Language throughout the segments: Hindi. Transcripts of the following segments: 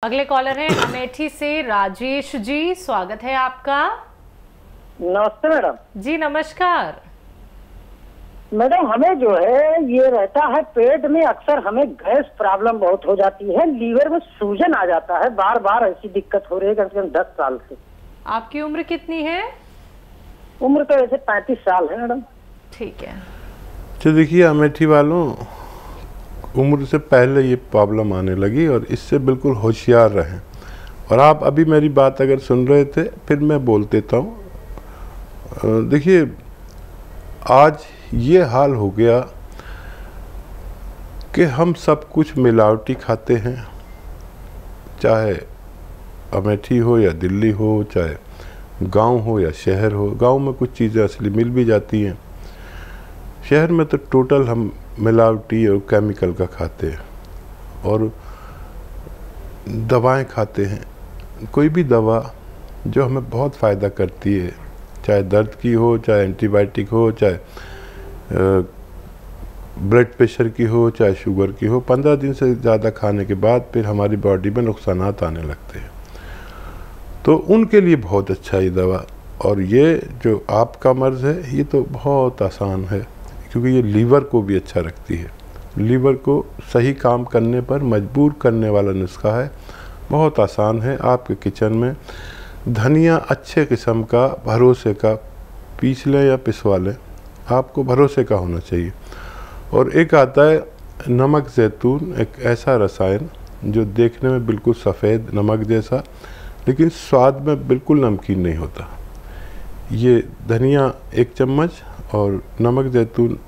अगले कॉलर हैं अमेठी से राजेश जी, स्वागत है आपका। नमस्ते मैडम। जी नमस्कार। मैडम हमें जो है ये रहता है, पेट में अक्सर हमें गैस प्रॉब्लम बहुत हो जाती है, लीवर में सूजन आ जाता है, बार बार ऐसी दिक्कत हो रही है कम से कम 10 साल से। आपकी उम्र कितनी है? उम्र तो वैसे 35 साल है मैडम। ठीक है। तो देखिए अमेठी वालों, उम्र से पहले ये प्रॉब्लम आने लगी और इससे बिल्कुल होशियार रहें। और आप अभी मेरी बात अगर सुन रहे थे, फिर मैं बोल देता हूँ। देखिए आज ये हाल हो गया कि हम सब कुछ मिलावटी खाते हैं, चाहे अमेठी हो या दिल्ली हो, चाहे गांव हो या शहर हो। गांव में कुछ चीज़ें असली मिल भी जाती हैं, शहर में तो टोटल हम मिलावटी और केमिकल का खाते हैं। और दवाएं खाते हैं, कोई भी दवा जो हमें बहुत फ़ायदा करती है, चाहे दर्द की हो, चाहे एंटीबायोटिक हो, चाहे ब्लड प्रेशर की हो, चाहे शुगर की हो, 15 दिन से ज़्यादा खाने के बाद फिर हमारी बॉडी में नुकसानात आने लगते हैं। तो उनके लिए बहुत अच्छा ये दवा। और ये जो आपका मर्ज़ है ये तो बहुत आसान है, क्योंकि ये लीवर को भी अच्छा रखती है। लीवर को सही काम करने पर मजबूर करने वाला नुस्खा है, बहुत आसान है। आपके किचन में धनिया अच्छे किस्म का, भरोसे का, पीस लें या पिसवा लें, आपको भरोसे का होना चाहिए। और एक आता है नमक ज़ैतून, एक ऐसा रसायन जो देखने में बिल्कुल सफ़ेद नमक जैसा, लेकिन स्वाद में बिल्कुल नमकीन नहीं होता। ये धनिया 1 चम्मच और नमक ज़ैतून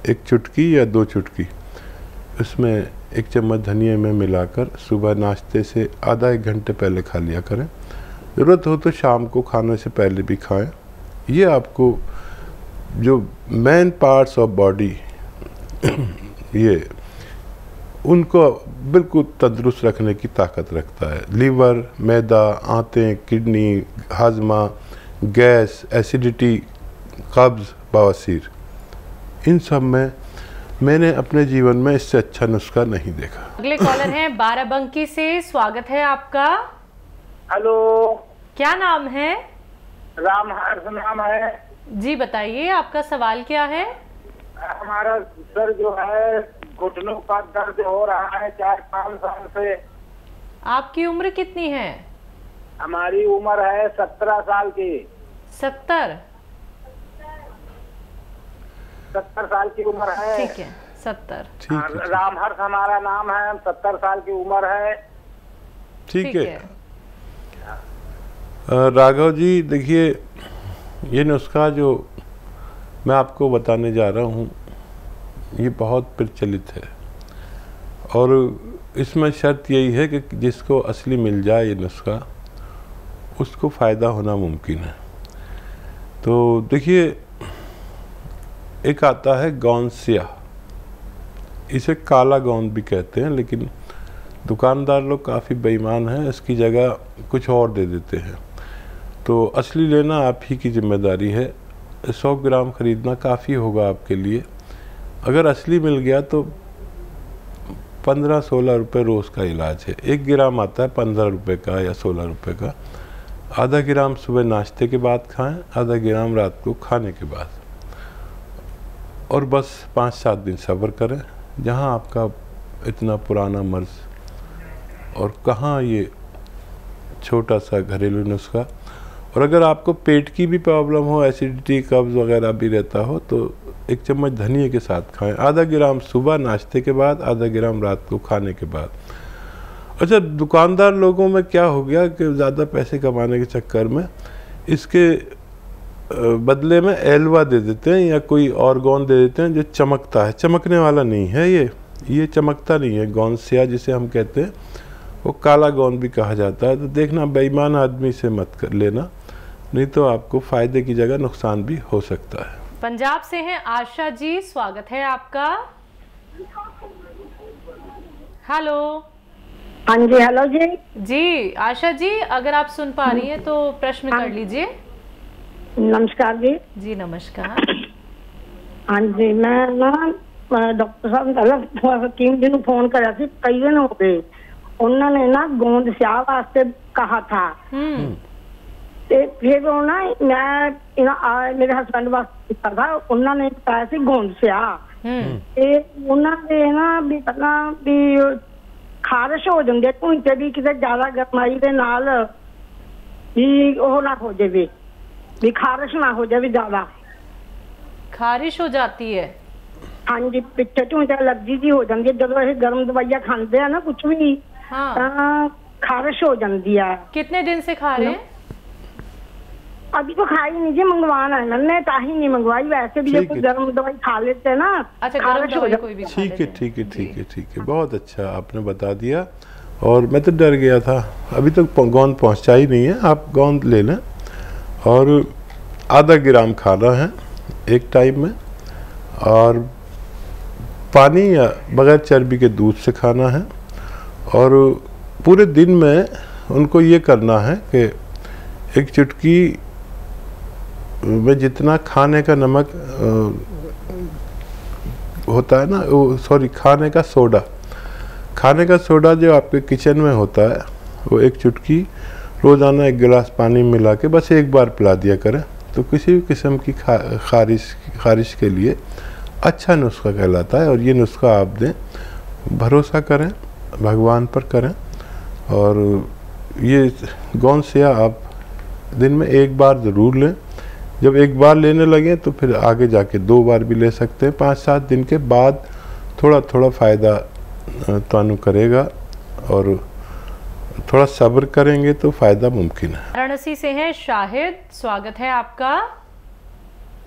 1 चुटकी या 2 चुटकी, उसमें 1 चम्मच धनिया में मिलाकर सुबह नाश्ते से आधा 1 घंटे पहले खा लिया करें। ज़रूरत हो तो शाम को खाने से पहले भी खाएं। ये आपको जो मेन पार्ट्स ऑफ बॉडी ये उनको बिल्कुल तंदुरुस्त रखने की ताकत रखता है। लीवर, मैदा, आंतें, किडनी, हाजमा, गैस, एसिडिटी, कब्ज़, बवासीर, इन सब में मैंने अपने जीवन में इससे अच्छा नुस्खा नहीं देखा। अगले कॉलर हैं बाराबंकी से, स्वागत है आपका। हेलो, क्या नाम है? राम हर्ष नाम है जी बताइए, आपका सवाल क्या है? हमारा सर जो है घुटनों का दर्द हो रहा है 4-5 साल से। आपकी उम्र कितनी है? हमारी उम्र है 17 साल की। 70 साल की उम्र है। ठीक है, 70। राम हर्ष हमारा नाम है, 70 साल की उम्र है। ठीक है। राघव जी, देखिए ये नुस्खा जो मैं आपको बताने जा रहा हूँ ये बहुत प्रचलित है, और इसमें शर्त यही है कि जिसको असली मिल जाए ये नुस्खा, उसको फ़ायदा होना मुमकिन है। तो देखिए, एक आता है गौनसिया, इसे काला गोंद भी कहते हैं, लेकिन दुकानदार लोग काफ़ी बेईमान हैं, इसकी जगह कुछ और दे देते हैं। तो असली लेना आप ही की जिम्मेदारी है। 100 ग्राम ख़रीदना काफ़ी होगा आपके लिए। अगर असली मिल गया तो 15-16 रुपये रोज़ का इलाज है। 1 ग्राम आता है 15 रुपये का या 16 रुपये का। आधा ग्राम सुबह नाश्ते के बाद खाएं, आधा ग्राम रात को खाने के बाद, और बस 5-7 दिन सब्र करें। जहां आपका इतना पुराना मर्ज़ और कहाँ ये छोटा सा घरेलू नुस्खा। और अगर आपको पेट की भी प्रॉब्लम हो, एसिडिटी, कब्ज़ वगैरह भी रहता हो, तो 1 चम्मच धनिया के साथ खाएं। आधा ग्राम सुबह नाश्ते के बाद, आधा ग्राम रात को खाने के बाद। अच्छा, दुकानदार लोगों में क्या हो गया कि ज़्यादा पैसे कमाने के चक्कर में इसके बदले में एलवा दे देते हैं या कोई और गोंद दे देते हैं जो चमकता है। चमकने वाला नहीं है ये चमकता नहीं है। गौनसिया जिसे हम कहते हैं, वो काला गोंद भी कहा जाता है। तो देखना, बेईमान आदमी से मत कर लेना, नहीं तो आपको फ़ायदे की जगह नुकसान भी हो सकता है। पंजाब से हैं आशा जी, स्वागत है आपका। हेलो। हाँ जी, हेलो जी। जी आशा जी, अगर आप सुन पा रही हैं तो प्रश्न कर लीजिए। नमस्कार जी। जी नमस्कार। हाँ जी, मैं ना डॉक्टर साहब ने 3 दिन फोन करा सी, कई दिन हो गए उन्होंने ना गोंद स्याह वास्ते कहा था। ते फिर वो ना मैं मेरे हस्बैंड वास्ते किया था, उन्होंने बताया सी गोंद स्याह ते उन्होंने ना भी पता भी खारिश हो जाती है धुन से भी किसी ज्यादा गरमाई के नाल भी वो ना हो जाए, भी खारिश ना हो जाए ज्यादा। खारिश हो जाती है? हाँ जी, पिछे धुन से एलर्जी जी हो जाती है जो गर्म दवाइयां खाते हैं ना कुछ भी। हाँ। खारिश हो जाती है। कितने दिन से खा रहे हैं? अभी तो खाई नहीं जी, मंगवाना है मैंने, ताही नहीं मंगवाई। वैसे भी जब गर्म दवाई खा लेते हैं ना। अच्छा, गर्म दवाई कोई भी खा ठीक है, ठीक है, ठीक है, ठीक है, बहुत अच्छा आपने बता दिया। और मैं तो डर गया था, अभी तक गोंद पहुंचा ही नहीं है। आप गोंद ले लें और आधा ग्राम खाना है एक टाइम में, और पानी या बगैर चर्बी के दूध से खाना है। और पूरे दिन में उनको ये करना है कि एक चुटकी में जितना खाने का नमक होता है ना, सॉरी खाने का सोडा, खाने का सोडा जो आपके किचन में होता है वो एक चुटकी रोज़ाना एक गिलास पानी मिला के बस एक बार पिला दिया करें। तो किसी भी किस्म की खारिश के लिए अच्छा नुस्खा कहलाता है। और ये नुस्खा आप दें, भरोसा करें, भगवान पर करें। और ये गोंद स्याह आप दिन में एक बार ज़रूर लें। जब एक बार लेने लगे तो फिर आगे जाके 2 बार भी ले सकते हैं। 5-7 दिन के बाद थोड़ा थोड़ा फ़ायदा तानु करेगा, और थोड़ा सब्र करेंगे तो फ़ायदा मुमकिन है। वाराणसी से हैं शाहिद, स्वागत है आपका।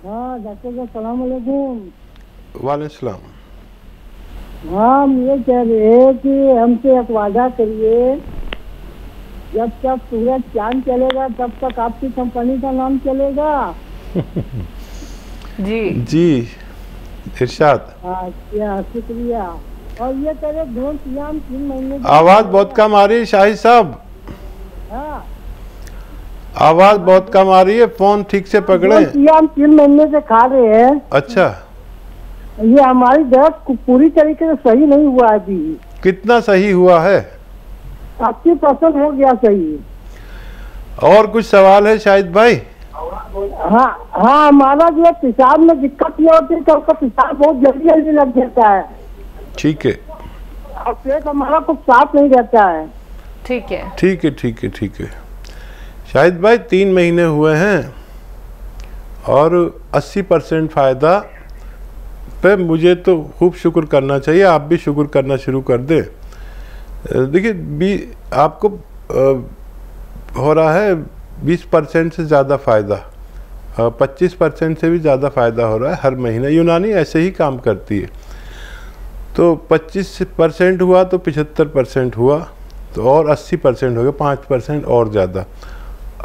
हाँ डॉक्टर साहब सलाम अलैकुम। वालेकुम सलाम। हाँ, हम ये कह रहे हैं कि हमसे एक वादा करिए, जब तक सूरज चांद चलेगा तब तक आपकी कंपनी का नाम चलेगा। जी जी, इरशाद। अच्छा, शुक्रिया। और ये करे धोन सियाम 3 महीने। आवाज़ बहुत कम आ रही है शाहिद साहब। हाँ, आवाज़ बहुत कम आ रही है, फ़ोन ठीक से पकड़े। सियाम 3 महीने से खा रहे हैं। अच्छा, ये हमारी दर्द पूरी तरीके से सही नहीं हुआ है अभी। कितना सही हुआ है? 80% हो गया सही। और कुछ सवाल है शाहिद भाई? हाँ हाँ, हमारा जो है पेशाब में दिक्कत ये होती है कि उसका पेशाब बहुत जल्दी जल्दी लग जाता है। ठीक है। और पेट हमारा कुछ साफ नहीं रहता है। ठीक है, ठीक है, ठीक है, ठीक है। शाहिद भाई 3 महीने हुए हैं और 80% फ़ायदा पे मुझे तो खूब शुक्र करना चाहिए। आप भी शुक्र करना शुरू कर दें। देखिए, आपको हो रहा है 20% से ज़्यादा फ़ायदा, 25% से भी ज़्यादा फ़ायदा हो रहा है हर महीने। यूनानी ऐसे ही काम करती है। तो 25% हुआ तो 75% हुआ, तो और 80% हो गया, 5% और ज़्यादा।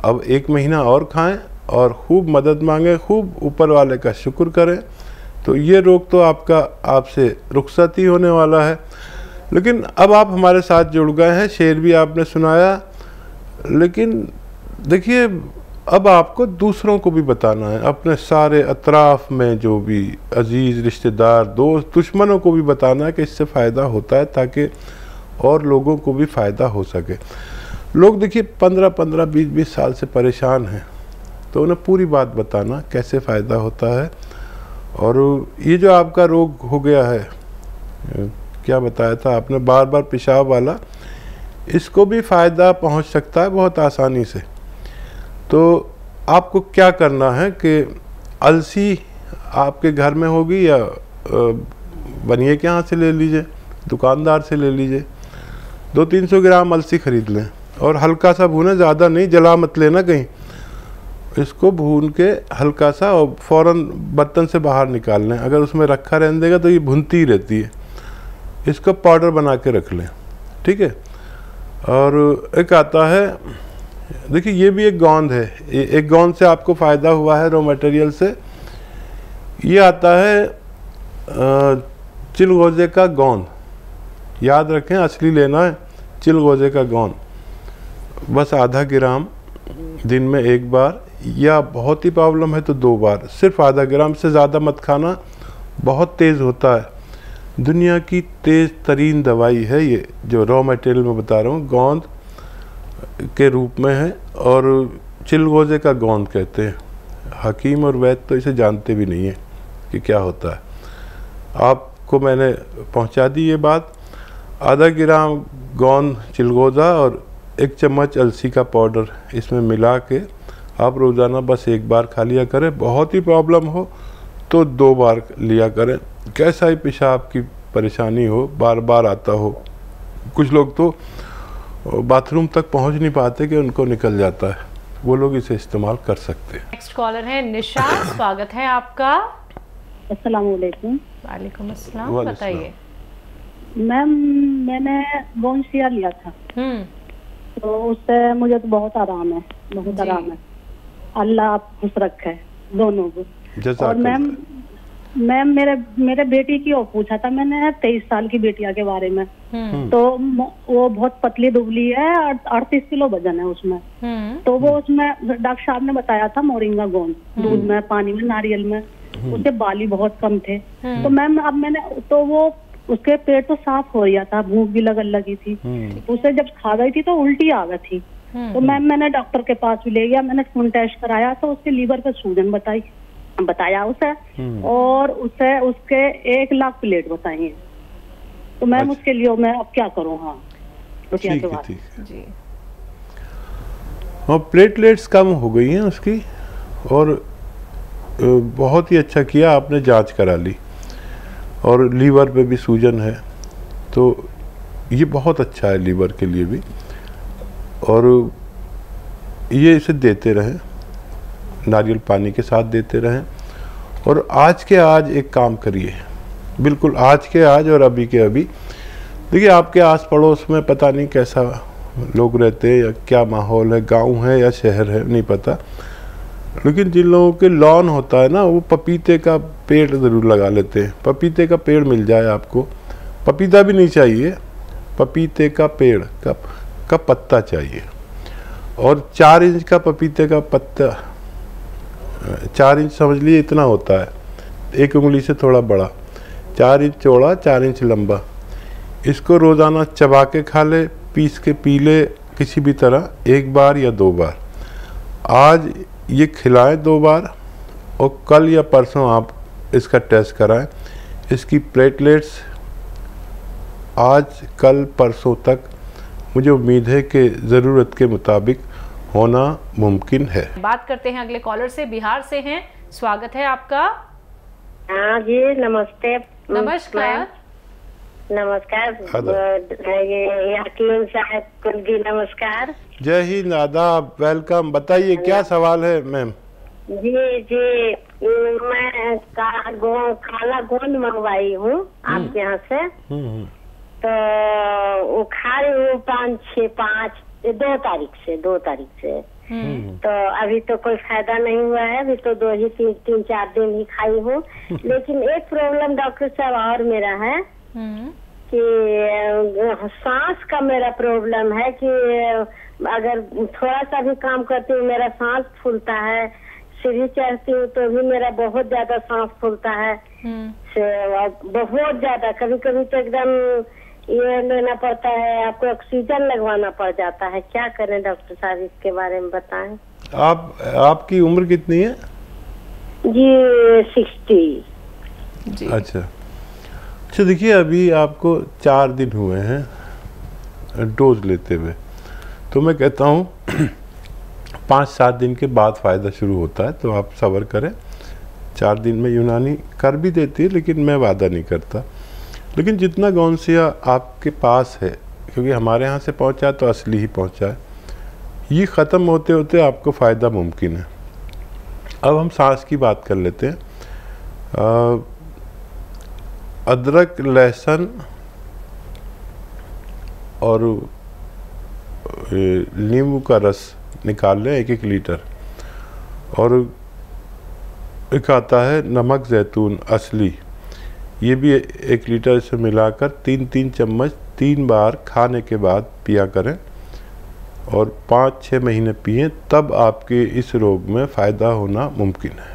अब 1 महीना और खाएं और खूब मदद मांगें, खूब ऊपर वाले का शुक्र करें, तो ये रोग तो आपका आपसे रुखसत ही होने वाला है। लेकिन अब आप हमारे साथ जुड़ गए हैं, शेर भी आपने सुनाया, लेकिन देखिए अब आपको दूसरों को भी बताना है, अपने सारे अतराफ़ में जो भी अजीज़, रिश्तेदार, दोस्त, दुश्मनों को भी बताना है कि इससे फ़ायदा होता है, ताकि और लोगों को भी फ़ायदा हो सके। लोग देखिए 15-15, 20-20 साल से परेशान हैं, तो उन्हें पूरी बात बताना कैसे फ़ायदा होता है। और ये जो आपका रोग हो गया है, क्या बताया था आपने, बार बार पेशाब वाला, इसको भी फ़ायदा पहुंच सकता है बहुत आसानी से। तो आपको क्या करना है कि अलसी आपके घर में होगी या बनिए के यहाँ से ले लीजिए, दुकानदार से ले लीजिए, 200-300 ग्राम अलसी ख़रीद लें और हल्का सा भूनें, ज़्यादा नहीं, जला मत लेना कहीं। इसको भून के हल्का सा और फ़ौरन बर्तन से बाहर निकाल लें। अगर उसमें रखा रहने देगा तो ये भुनती ही रहती है। इसको पाउडर बना के रख लें, ठीक है। और एक आता है, देखिए ये भी एक गोंद है, एक गोंद से आपको फ़ायदा हुआ है रॉ मटेरियल से। ये आता है चिलगोजे का गोंद, याद रखें, असली लेना है, चिलगोजे का गोंद। बस आधा ग्राम दिन में 1 बार, या बहुत ही प्रॉब्लम है तो 2 बार, सिर्फ आधा ग्राम, से ज़्यादा मत खाना, बहुत तेज़ होता है। दुनिया की तेज़ तरीन दवाई है ये, जो रॉ मटेरियल में बता रहा हूँ, गोंद के रूप में है और चिलगोजे का गोंद कहते हैं। हकीम और वैद्य तो इसे जानते भी नहीं है कि क्या होता है। आपको मैंने पहुंचा दी ये बात। आधा ग्राम गोंद चिलगोजा और 1 चम्मच अलसी का पाउडर इसमें मिला के आप रोज़ाना बस 1 बार खा लिया करें। बहुत ही प्रॉब्लम हो तो 2 बार लिया करें। कैसा ही पेशाब की परेशानी हो, बार बार आता हो, कुछ लोग तो बाथरूम तक पहुंच नहीं पाते कि उनको निकल जाता है, वो लोग इसे इस्तेमाल कर सकते हैं। नेक्स्ट कॉलर है निशा, स्वागत है आपका। अस्सलाम वालेकुम। वालेकुम अस्सलाम, बताइए। मैम मैंने गोंसिया लिया था, तो उससे मुझे तो बहुत आराम है, बहुत आराम है। अल्लाह आप खुश रखे दोनों को। और मैम मेरे बेटी की और पूछा था मैंने 23 साल की बेटिया के बारे में, तो वो बहुत पतली दुबली है, 38 किलो वजन है उसमें। तो वो उसमें डॉक्टर साहब ने बताया था मोरिंगा गोंद दूध में, पानी में, नारियल में, उसके बाली बहुत कम थे। तो मैम अब मैंने तो वो उसके पेट तो साफ हो गया था, भूख भी लगी थी। उसे जब खा गई थी तो उल्टी आ गई थी। तो मैम मैंने डॉक्टर के पास भी ले गया, मैंने खून टेस्ट कराया तो उसके लीवर पे सूजन बताया उसे, और उसे उसके 1 लाख प्लेट बताइए। तो मैम उसके लिए मैं अब क्या करूँ? हाँ ठीक है जी। हाँ, प्लेटलेट्स कम हो गई हैं उसकी, और बहुत ही अच्छा किया आपने जांच करा ली। और लीवर पे भी सूजन है, तो ये बहुत अच्छा है लीवर के लिए भी। और ये इसे देते रहें, नारियल पानी के साथ देते रहें। और आज के आज एक काम करिए, बिल्कुल आज के आज और अभी के अभी। देखिए आपके आस पड़ोस में पता नहीं कैसा लोग रहते हैं या क्या माहौल है, गांव है या शहर है नहीं पता, लेकिन जिन लोगों के लॉन होता है ना, वो पपीते का पेड़ ज़रूर लगा लेते हैं। पपीते का पेड़ मिल जाए आपको, पपीता भी नहीं चाहिए, पपीते का पेड़ का पत्ता चाहिए। और 4 इंच का पपीते का पत्ता, 4 इंच समझ लिए इतना होता है, 1 उंगली से थोड़ा बड़ा, 4 इंच चौड़ा, 4 इंच लंबा। इसको रोज़ाना चबा के खा ले, पीस के पी ले, किसी भी तरह 1 बार या 2 बार। आज ये खिलाएं 2 बार, और कल या परसों आप इसका टेस्ट कराएं। इसकी प्लेटलेट्स आज कल परसों तक मुझे उम्मीद है कि ज़रूरत के मुताबिक होना मुमकिन है। बात करते हैं अगले कॉलर से, बिहार से हैं, स्वागत है आपका। हाँ जी, नमस्ते। नमस्कार। नमस्कार हकीम साहब को जी, नमस्कार। जय हिंद, आदाब, वेलकम। बताइए क्या सवाल है मैम? जी मैं खाला गोंद मंगवाई हूँ आपके यहाँ से, तो वो खा रही हूँ 2 तारीख से। तो अभी तो कोई फायदा नहीं हुआ है, अभी तो 3-4 दिन ही खाई हूँ। लेकिन एक प्रॉब्लम डॉक्टर साहब और मेरा है कि सांस का मेरा प्रॉब्लम है कि अगर थोड़ा सा भी काम करती हूँ मेरा सांस फूलता है, सीढ़ी चढ़ती हूँ तो भी मेरा बहुत ज्यादा सांस फूलता है, बहुत ज्यादा। कभी कभी तो एकदम ये लेना पड़ता है, आपको ऑक्सीजन लगवाना पड़ जाता है। क्या करें डॉक्टर साहब, इसके बारे में बताएं। आपकी उम्र कितनी है? जी 60 जी। अच्छा, देखिए अभी आपको 4 दिन हुए हैं डोज लेते हुए, तो मैं कहता हूँ 5-7 दिन के बाद फ़ायदा शुरू होता है, तो आप सब्र करें। 4 दिन में यूनानी कर भी देती है, लेकिन मैं वादा नहीं करता। लेकिन जितना गौनसिया आपके पास है, क्योंकि हमारे यहाँ से पहुँचा तो असली ही पहुँचा है, ये ख़त्म होते होते आपको फ़ायदा मुमकिन है। अब हम सांस की बात कर लेते हैं। अदरक, लहसुन और नींबू का रस निकाल लें 1-1 लीटर, और एक आता है नमक ज़ैतून असली, ये भी 1 लीटर से मिलाकर 3-3 चम्मच 3 बार खाने के बाद पिया करें, और 5-6 महीने पिएं, तब आपके इस रोग में फ़ायदा होना मुमकिन है।